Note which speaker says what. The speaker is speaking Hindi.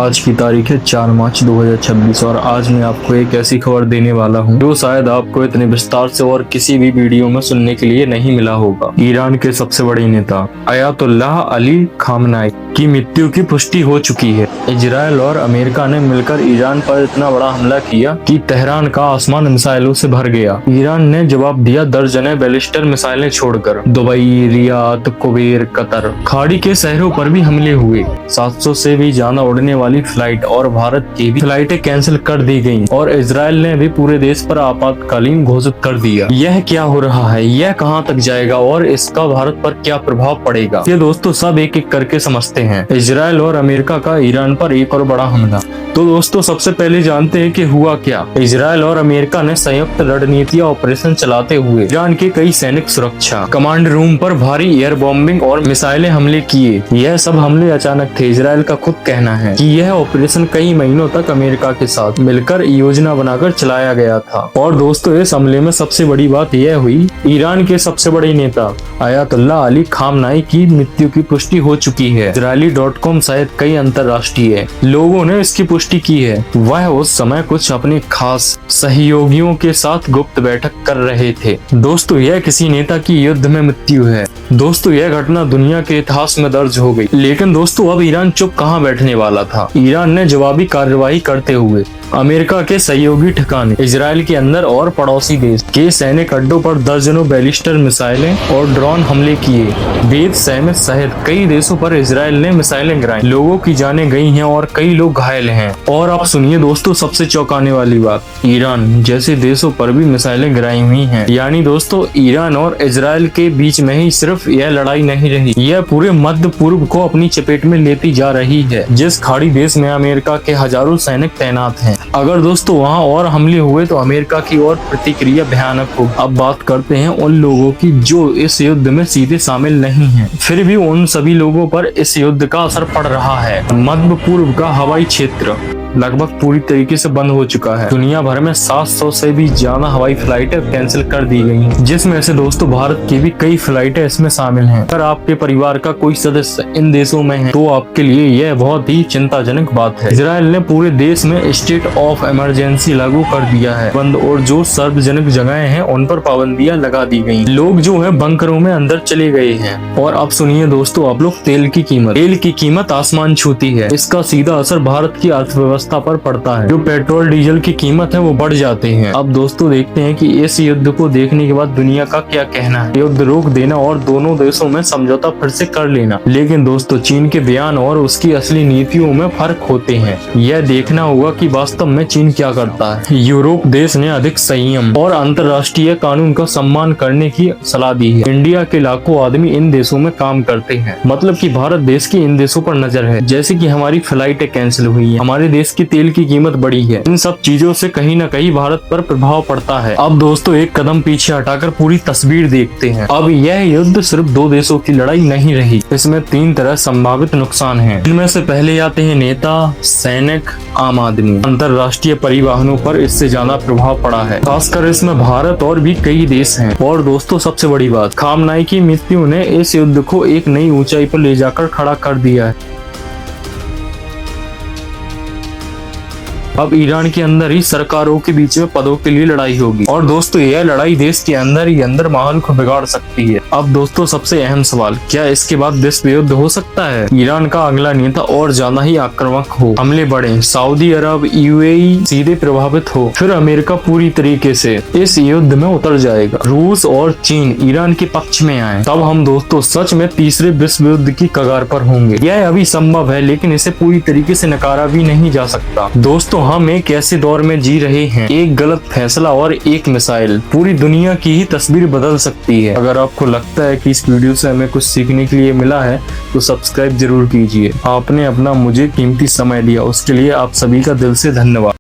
Speaker 1: आज की तारीख है 4 मार्च 2026 और आज मैं आपको एक ऐसी खबर देने वाला हूं जो शायद आपको इतने विस्तार से और किसी भी वीडियो में सुनने के लिए नहीं मिला होगा। ईरान के सबसे बड़े नेता अयातुल्लाह अली खामनाई की मृत्यु की पुष्टि हो चुकी है। इजराइल और अमेरिका ने मिलकर ईरान पर इतना बड़ा हमला किया कि तेहरान का आसमान मिसाइलों से भर गया। ईरान ने जवाब दिया दर्जनें बैलिस्टिक मिसाइलें छोड़कर। दुबई, रियाद, कुवैत, कतर, खाड़ी के शहरों पर भी हमले हुए। 700 से भी ज्यादा उड़ने वाली फ्लाइट और भारत की भी फ्लाइटें कैंसिल कर दी गयी और इजराइल ने भी पूरे देश पर आपातकालीन घोषित कर दिया। यह क्या हो रहा है, यह कहां तक जाएगा और इसका भारत पर क्या प्रभाव पड़ेगा, ये दोस्तों सब एक एक करके समझते हैं। इजराइल और अमेरिका का ईरान पर एक और बड़ा हमला। तो दोस्तों सबसे पहले जानते हैं कि हुआ क्या। इजराइल और अमेरिका ने संयुक्त रणनीतिक ऑपरेशन चलाते हुए ईरान के कई सैनिक सुरक्षा कमांड रूम पर भारी एयर बॉम्बिंग और मिसाइलें हमले किए। यह सब हमले अचानक थे। इजराइल का खुद कहना है कि यह ऑपरेशन कई महीनों तक अमेरिका के साथ मिलकर योजना बनाकर चलाया गया था। और दोस्तों इस हमले में सबसे बड़ी बात यह हुई, ईरान के सबसे बड़े नेता अयातुल्लाह अली खामनाई की मृत्यु की पुष्टि हो चुकी है। Israeli.com सहित कई अंतर्राष्ट्रीय लोगों ने इसकी पुष्टि की है। वह उस समय कुछ अपने खास सहयोगियों के साथ गुप्त बैठक कर रहे थे। दोस्तों यह किसी नेता की युद्ध में मृत्यु है। दोस्तों यह घटना दुनिया के इतिहास में दर्ज हो गई। लेकिन दोस्तों अब ईरान चुप कहां बैठने वाला था। ईरान ने जवाबी कार्रवाई करते हुए अमेरिका के सहयोगी ठिकाने, इजराइल के अंदर और पड़ोसी देश के सैनिक अड्डों पर दर्जनों बैलिस्टिक मिसाइलें और ड्रोन हमले किए। बेत सहमत सहित कई देशों पर इजराइल ने मिसाइलें गिराई। लोगों की जानें गई हैं और कई लोग घायल हैं। और आप सुनिए दोस्तों सबसे चौंकाने वाली बात, ईरान जैसे देशों पर भी मिसाइलें गिराई हुई हैं। यानी दोस्तों ईरान और इजराइल के बीच में ही सिर्फ यह लड़ाई नहीं रही, यह पूरे मध्य पूर्व को अपनी चपेट में लेती जा रही है। जिस खाड़ी देश में अमेरिका के हजारों सैनिक तैनात हैं, अगर दोस्तों वहां और हमले हुए तो अमेरिका की और प्रतिक्रिया भयानक हो। अब बात करते हैं उन लोगों की जो इस युद्ध में सीधे शामिल नहीं हैं, फिर भी उन सभी लोगों पर इस युद्ध का असर पड़ रहा है। मध्य पूर्व का हवाई क्षेत्र लगभग पूरी तरीके से बंद हो चुका है। दुनिया भर में 700 से भी ज्यादा हवाई फ्लाइटें कैंसिल कर दी गई हैं, जिसमें से दोस्तों भारत की भी कई फ्लाइटें इसमें शामिल हैं। अगर आपके परिवार का कोई सदस्य इन देशों में है तो आपके लिए यह बहुत ही चिंताजनक बात है। इजराइल ने पूरे देश में स्टेट ऑफ इमरजेंसी लागू कर दिया है बंद और जो सार्वजनिक जगहें हैं उन पर पाबंदियां लगा दी गई। लोग जो है बंकरों में अंदर चले गए हैं। और अब सुनिए दोस्तों आप लोग तेल की कीमत आसमान छूती है। इसका सीधा असर भारत की अर्थव्यवस्था पर पड़ता है। जो पेट्रोल डीजल की कीमत है वो बढ़ जाते हैं। अब दोस्तों देखते हैं कि इस युद्ध को देखने के बाद दुनिया का क्या कहना है। युद्ध रोक देना और दोनों देशों में समझौता फिर से कर लेना। लेकिन दोस्तों चीन के बयान और उसकी असली नीतियों में फर्क होते हैं। यह देखना होगा कि वास्तव में चीन क्या करता है। यूरोप देश ने अधिक संयम और अंतर्राष्ट्रीय कानून का सम्मान करने की सलाह दी है। इंडिया के लाखों आदमी इन देशों में काम करते हैं, मतलब कि भारत देश की इन देशों पर नजर है। जैसे कि हमारी फ्लाइटें कैंसिल हुई है, हमारे देश की तेल की कीमत बढ़ी है। इन सब चीजों से कहीं न कहीं भारत पर प्रभाव पड़ता है। अब दोस्तों एक कदम पीछे हटाकर पूरी तस्वीर देखते हैं। अब यह युद्ध सिर्फ दो देशों की लड़ाई नहीं रही, इसमें 3 तरह संभावित नुकसान हैं। इनमें से पहले आते हैं नेता, सैनिक, आम आदमी। अंतर्राष्ट्रीय परिवहनों पर इससे ज्यादा प्रभाव पड़ा है, खासकर इसमें भारत और भी कई देश हैं। और दोस्तों सबसे बड़ी बात, खामनाई की मृत्यु ने इस युद्ध को एक नई ऊंचाई पर ले जाकर खड़ा कर दिया है। अब ईरान के अंदर ही सरकारों के बीच में पदों के लिए लड़ाई होगी और दोस्तों यह लड़ाई देश के अंदर ही अंदर माहौल को बिगाड़ सकती है। अब दोस्तों सबसे अहम सवाल, क्या इसके बाद विश्व युद्ध हो सकता है? ईरान का अगला नेता और ज्यादा ही आक्रामक हो, हमले बढ़े, सऊदी अरब, यूएई सीधे प्रभावित हो, फिर अमेरिका पूरी तरीके से इस युद्ध में उतर जाएगा, रूस और चीन ईरान के पक्ष में आए, तब हम दोस्तों सच में तीसरे विश्व युद्ध की कगार पर होंगे। यह अभी संभव है लेकिन इसे पूरी तरीके से नकारा भी नहीं जा सकता। दोस्तों हम एक ऐसे दौर में जी रहे हैं, एक गलत फैसला और एक मिसाइल पूरी दुनिया की ही तस्वीर बदल सकती है। अगर आपको लगता है कि इस वीडियो से हमें कुछ सीखने के लिए मिला है तो सब्सक्राइब जरूर कीजिए। आपने अपना मुझे कीमती समय दिया, उसके लिए आप सभी का दिल से धन्यवाद।